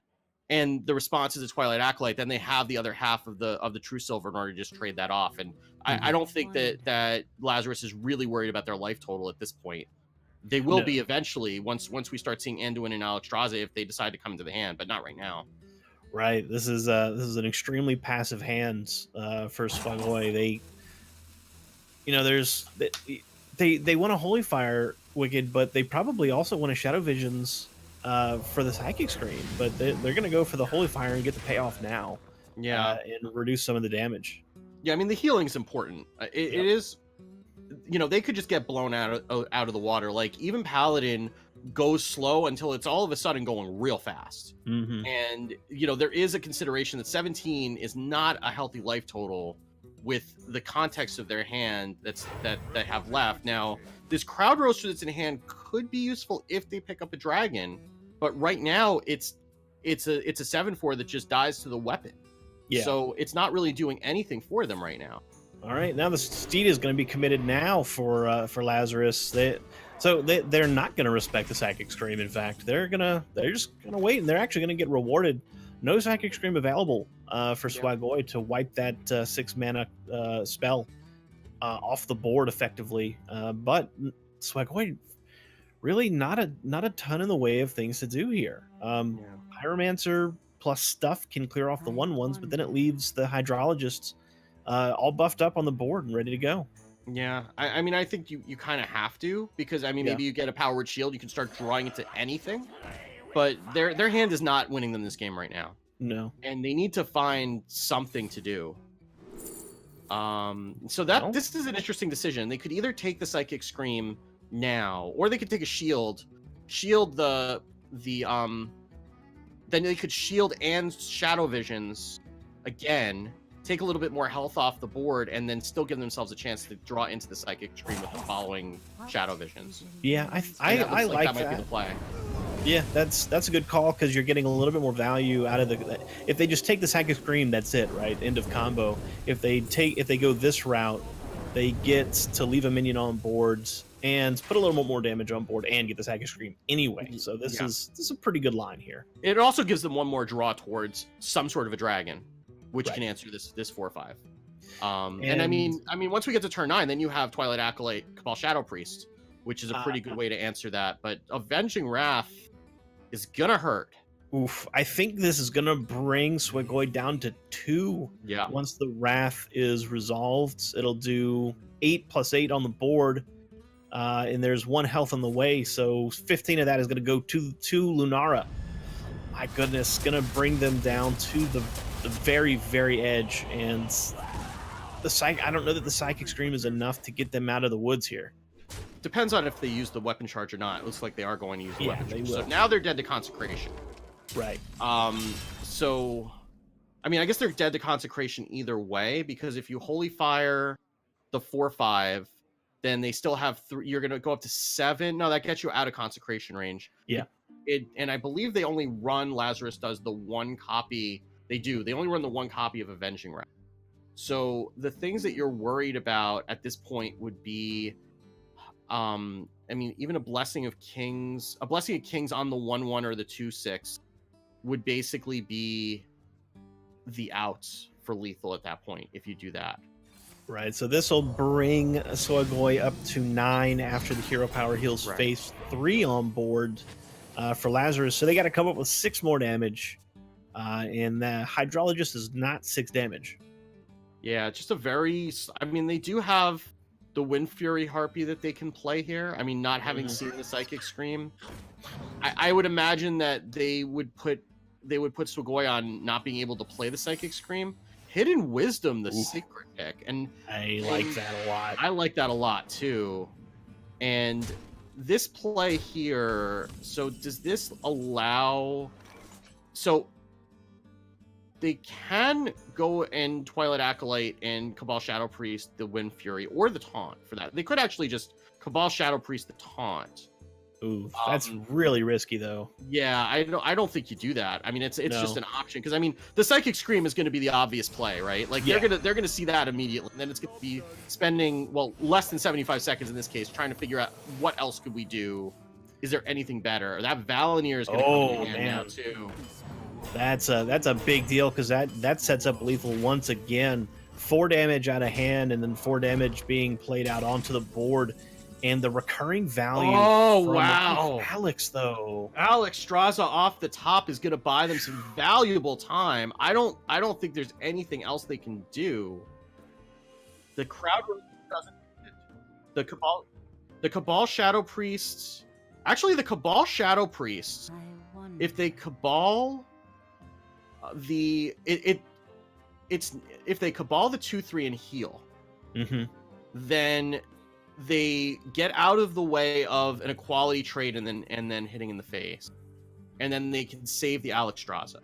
and the response is a Twilight Acolyte, then they have the other half of the True Silver in order to just trade that off. And I don't think that Lazarus is really worried about their life total at this point. They will be eventually once we start seeing Anduin and Alexstrasza if they decide to come into the hand, but not right now. Right. This is an extremely passive hand for Swagoi. They want a Holy Fire Wicked, but they probably also want a Shadow Visions for the Psychic Scream. But they're going to go for the Holy Fire and get the payoff now. Yeah, and reduce some of the damage. Yeah, I mean the healing is important. It is. They could just get blown out of the water. Like, even Paladin goes slow until it's all of a sudden going real fast. And, there is a consideration that 17 is not a healthy life total with the context of their hand that they have left. Now, this Crowd Roaster that's in hand could be useful if they pick up a dragon, but right now it's a 7/4 that just dies to the weapon. Yeah. So it's not really doing anything for them right now. All right, now the Steed is going to be committed now for Lazarus. They're not going to respect the Psychic Scream. In fact, they're just gonna wait, and they're actually going to get rewarded. No Psychic Scream available for Swagoi to wipe that 6 mana spell off the board effectively. But Swagoi really not a ton in the way of things to do here. Pyromancer plus stuff can clear off the 1/1s, but then it leaves the Hydrologists all buffed up on the board and ready to go. Yeah, I mean, I think you kind of have to, because maybe you get a Powered Shield, you can start drawing into anything, but their hand is not winning them this game right now. No, and they need to find something to do. So this is an interesting decision. They could either take the Psychic Scream now, or they could take a shield then they could shield and Shadow Visions again, take a little bit more health off the board, and then still give themselves a chance to draw into the Psychic Scream with the following Shadow Visions. Yeah, I like that. Might be the play. Yeah, that's a good call, because you're getting a little bit more value out of the. If they just take the Psychic Scream, that's it, right? End of combo. If they go this route, they get to leave a minion on boards and put a little more damage on board and get the Psychic Scream anyway. So this is a pretty good line here. It also gives them one more draw towards some sort of a dragon, which can answer this 4/5. And I mean, once we get to turn 9, then you have Twilight Acolyte, Cabal Shadow Priest, which is a pretty good way to answer that. But Avenging Wrath is gonna hurt. Oof, I think this is gonna bring Swagoi down to 2. Yeah. Once the Wrath is resolved, it'll do 8 + 8 on the board, and there's 1 health on the way, so 15 of that is gonna go to Lunara. My goodness, gonna bring them down to the very, very edge, and I don't know that the Psychic Scream is enough to get them out of the woods here. Depends on if they use the weapon charge or not. It looks like they are going to use the weapon charge. Will. So now they're dead to Consecration. Right. So, I guess they're dead to Consecration either way, because if you Holy Fire the 4/5, then they still have 3. You're going to go up to 7. No, that gets you out of Consecration range. Yeah. And I believe they only run, Lazarus does the 1 copy. They only run the 1 copy of Avenging Wrath. So the things that you're worried about at this point would be, even a Blessing of Kings on the 1/1 or the 2/6 would basically be the outs for lethal at that point if you do that. Right, so this will bring Swagoi up to 9 after the Hero Power heals phase 3 on board for Lazarus. So they got to come up with 6 more damage and the Hydrologist is not 6 damage. Yeah, just a very. I mean, they do have the Wind Fury Harpy that they can play here. I mean, not having seen the Psychic Scream, I would imagine that they would put Sugoi on not being able to play the Psychic Scream. Hidden Wisdom, the secret pick, and I like that a lot. I like that a lot too. And this play here, so does this allow? So they can go and Twilight Acolyte and Cabal Shadow Priest the Wind Fury or the Taunt for that. They could actually just Cabal Shadow Priest the Taunt. Ooh, that's really risky though. Yeah, I don't think you do that. I mean, it's just an option because I mean, the Psychic Scream is going to be the obvious play, right? Like they're gonna see that immediately, and then it's going to be spending less than 75 seconds in this case trying to figure out what else could we do. Is there anything better? That Valenier is going to come in hand now too. That's a big deal because that sets up lethal once again. 4 damage out of hand, and then 4 damage being played out onto the board. And the recurring value from Alex, though. Alex Straza off the top is going to buy them some valuable time. I don't think there's anything else they can do. The crowd doesn't. The Cabal Shadow Priests. Actually, the Cabal Shadow Priests. If they Cabal if they Cabal the 2/3 and heal, then they get out of the way of an equality trade and then hitting in the face, and then they can save the Alex Straza.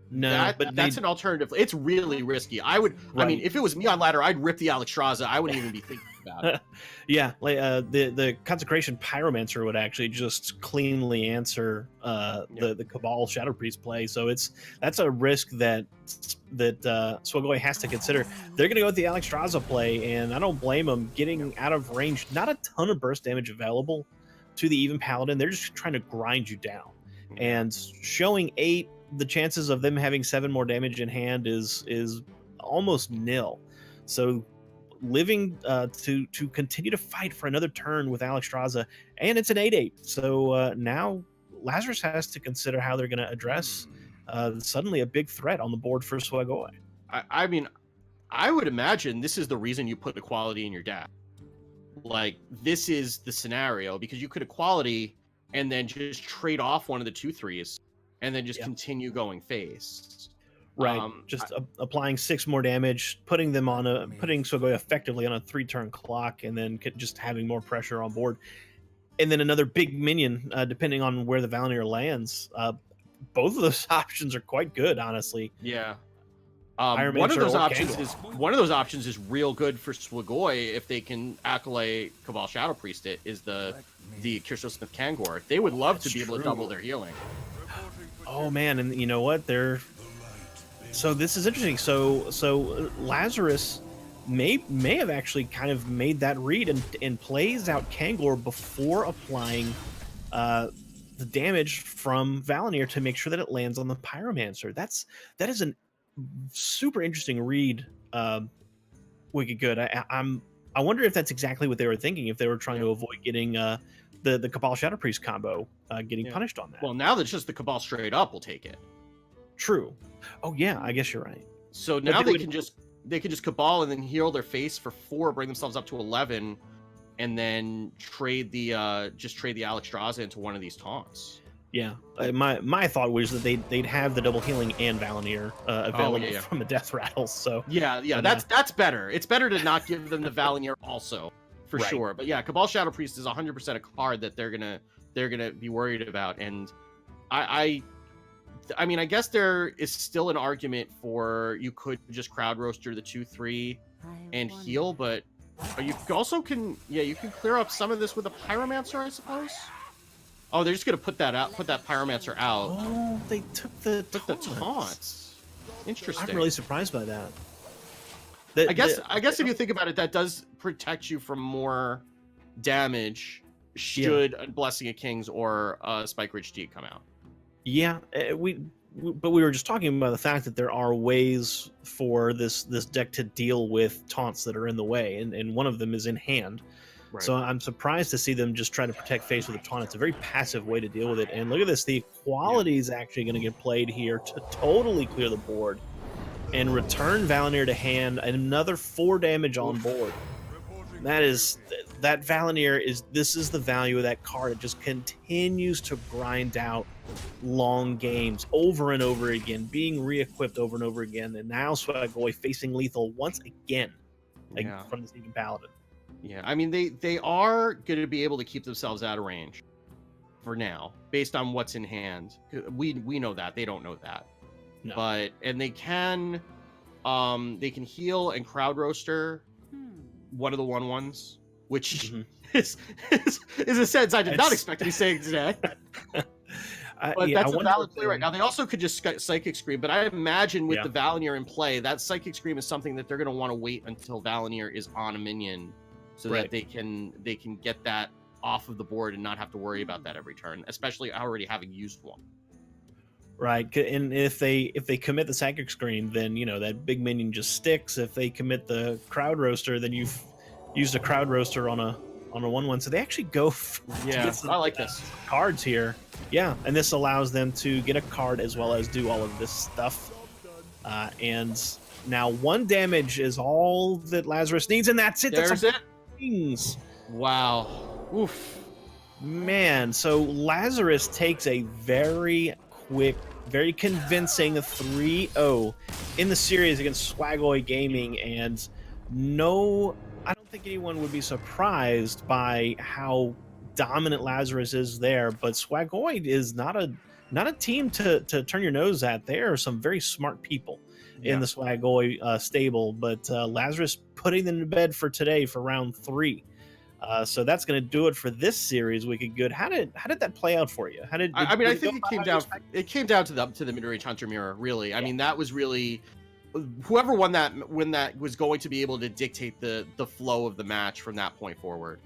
No, but that's an alternative. It's really risky. I mean, if it was me on ladder, I'd rip the Alex Straza. I wouldn't even be thinking about it. Yeah, like the Consecration Pyromancer would actually just cleanly answer the Cabal Shadow Priest play. So that's a risk that Sugoi has to consider. They're going to go with the Alex Straza play, and I don't blame them. Getting out of range, not a ton of burst damage available to the Even Paladin. They're just trying to grind you down, and showing 8. The chances of them having 7 more damage in hand is almost nil. So living to continue to fight for another turn with Alex Straza, and it's an 8/8. So now Lazarus has to consider how they're going to address suddenly a big threat on the board for Sugoi. I mean, I would imagine this is the reason you put equality in your deck. Like, this is the scenario because you could equality and then just trade off one of the 2/3s. And then just continue going face. Right. Applying 6 more damage, putting Sugoi effectively on a 3-turn clock, and then just having more pressure on board. And then another big minion, depending on where the Valenier lands. Both of those options are quite good, honestly. Yeah. One of those options is real good for Sugoi if they can Acolyte Cabal Shadow Priest it, is the Kirsto Smith Kangor. They would love to be able to double their healing. Oh man, and you know what? So this is interesting. So Lazarus may have actually kind of made that read and plays out Kangor before applying the damage from Valenier to make sure that it lands on the Pyromancer. That is a super interesting read. Wicked good. I wonder if that's exactly what they were thinking. If they were trying to avoid getting the Cabal Shadow Priest combo getting punished on that. Well, now that's just the Cabal straight up will take it. True. Oh yeah, I guess you're right. So now they can just Cabal and then heal their face for 4, bring themselves up to 11, and then trade the Alex Straza into one of these taunts. Yeah, my thought was that they'd have the double healing and Valenier available from the Death Rattles. So that's better. It's better to not give them the Valenier also. For sure, but yeah, Cabal Shadow Priest is 100% a card that they're gonna be worried about, and I mean, I guess there is still an argument for you could just crowd roaster the 2/3 and heal, but you also can clear up some of this with a Pyromancer, I suppose. Oh, they're just gonna put that Pyromancer out. Oh, they took the taunts. Interesting. I'm really surprised by that. I guess if you think about it, that does protect you from more damage should a Blessing of Kings or Spike Ridge Steed come out. Yeah, but we were just talking about the fact that there are ways for this deck to deal with taunts that are in the way, and one of them is in hand. Right. So I'm surprised to see them just try to protect face with a taunt. It's a very passive way to deal with it. And look at this, the Yeah. equality is actually going to get played here to totally clear the board and return Valinir to hand and another 4 damage on Oof. board. That is that Valinir is this is the value of that card. It just continues to grind out long games over and over again, being re-equipped over and over again, and now Swagoi facing lethal once again, like, Yeah. from this even paladin. Yeah. I mean, they are going to be able to keep themselves out of range for now, based on what's in hand. We know that they don't know that, No. but and they can heal and crowd roaster one of the 1/1s, which Mhm. is a sentence I did not It's expect to be saying today. But yeah, I that's a wonder valid if play right they now. They also could just Psychic Scream, but I imagine with yeah, the Valinir in play, that Psychic Scream is something that they're going to want to wait until Valinir is on a minion, so that right. they can get that off of the board and not have to worry about that every turn, especially already having used one. Right, and if they commit the psychic scream, then that big minion just sticks. If they commit the crowd roaster, then you've used a crowd roaster on a 1/1. So they actually go to Yeah, get I like this. some cards here. Yeah, and this allows them to get a card as well as do all of this stuff. And now 1 damage is all that Lazarus needs, and that's it. That's a There's it. things. Wow. Oof. Man, so Lazarus takes a very quick, very convincing 3-0 in the series against Swagoi Gaming, and no, I don't think anyone would be surprised by how dominant Lazarus is there. But Swagoi is not a team to turn your nose at. There are some very smart people in Yeah. the Swagoi stable, but Lazarus putting them to bed for today for round 3. So that's going to do it for this series. Wicked good. How did that play out for you? How did I mean, I did it go think it about came how you down. expected? It came down to the mid-range hunter mirror. Really, I Yeah, mean, that was really whoever won that when that was going to be able to dictate the flow of the match from that point forward.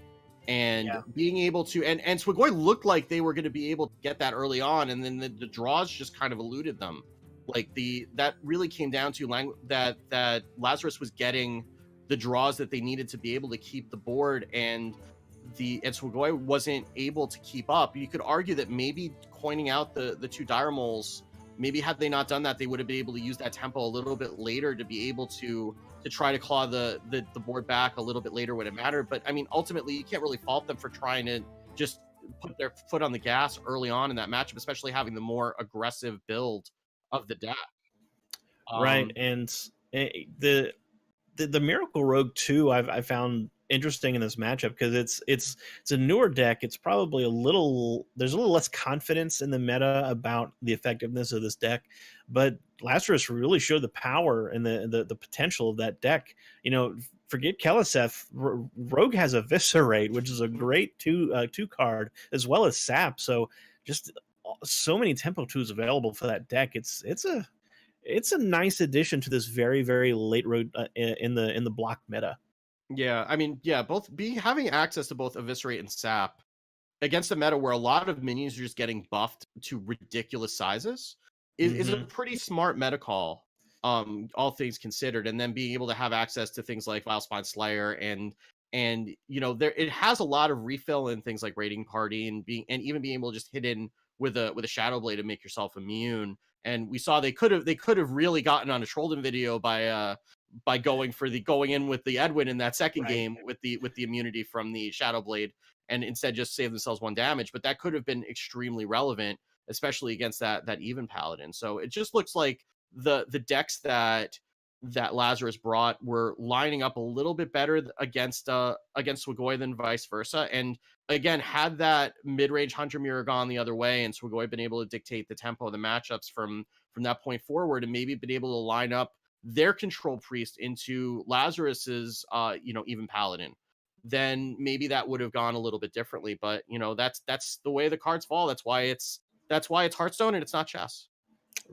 And yeah, being able to and Swagoi looked like they were going to be able to get that early on, and then the draws just kind of eluded them. Like that really came down to that Lazarus was getting the draws that they needed to be able to keep the board, and Swagoi wasn't able to keep up. You could argue that maybe coining out the 2 dire moles, maybe had they not done that, they would have been able to use that tempo a little bit later to be able to try to claw the board back a little bit later when it mattered. But I mean, ultimately, you can't really fault them for trying to just put their foot on the gas early on in that matchup, especially having the more aggressive build of the deck. right. Um, And the Miracle Rogue too, I found interesting in this matchup because it's a newer deck. It's probably there's a little less confidence in the meta about the effectiveness of this deck, but Lazarus really showed the power and the potential of that deck. Forget Keliseth. Rogue has Eviscerate, which is a great two card as well as Sap. So just so many tempo twos available for that deck. It's a nice addition to this very very late road in the block meta. yeah, I mean, yeah, both be having access to both Eviscerate and Sap against a meta where a lot of minions are just getting buffed to ridiculous sizes is a Hmm. pretty smart meta call, all things considered. And then being able to have access to things like Vilespine Slayer and there it has a lot of refill in things like Raiding Party and even being able to just hit in with a Shadow Blade and make yourself immune. And we saw they could have really gotten on a Trollden video by going in with the Edwin in that second Right. game with the immunity from the Shadow Blade, and instead just save themselves 1 damage. But that could have been extremely relevant, especially against that even paladin. So it just looks like the decks that Lazarus brought were lining up a little bit better against Swagoi than vice versa. And again, had that mid-range Hunter Mirror gone the other way and Swagoi been able to dictate the tempo of the matchups from that point forward, and maybe been able to line up their control priest into Lazarus's even paladin, then maybe that would have gone a little bit differently. But that's the way the cards fall. That's why it's Hearthstone and it's not chess.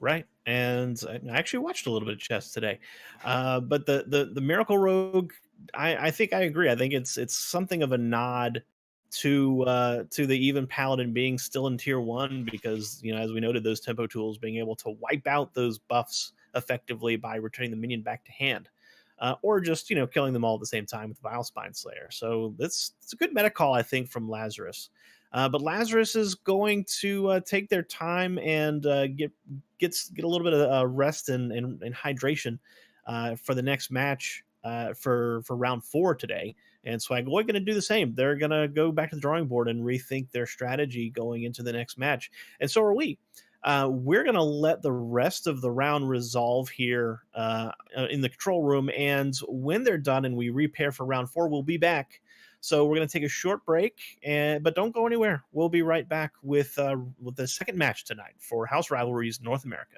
Right. And I actually watched a little bit of chess today. But the Miracle Rogue, I think I agree. I think it's something of a nod to the even paladin being still in tier 1 because as we noted, those tempo tools being able to wipe out those buffs effectively by returning the minion back to hand. or just killing them all at the same time with Vile Spine Slayer. So it's a good meta call, I think, from Lazarus. But Lazarus is going to take their time and get a little bit of rest and hydration for the next match for round 4 today. And Swagoi going to do the same. They're going to go back to the drawing board and rethink their strategy going into the next match. And so are we. We're going to let the rest of the round resolve here in the control room. And when they're done and we repair for round 4, we'll be back. So we're going to take a short break, but don't go anywhere. We'll be right back with the second match tonight for House Rivalries North America.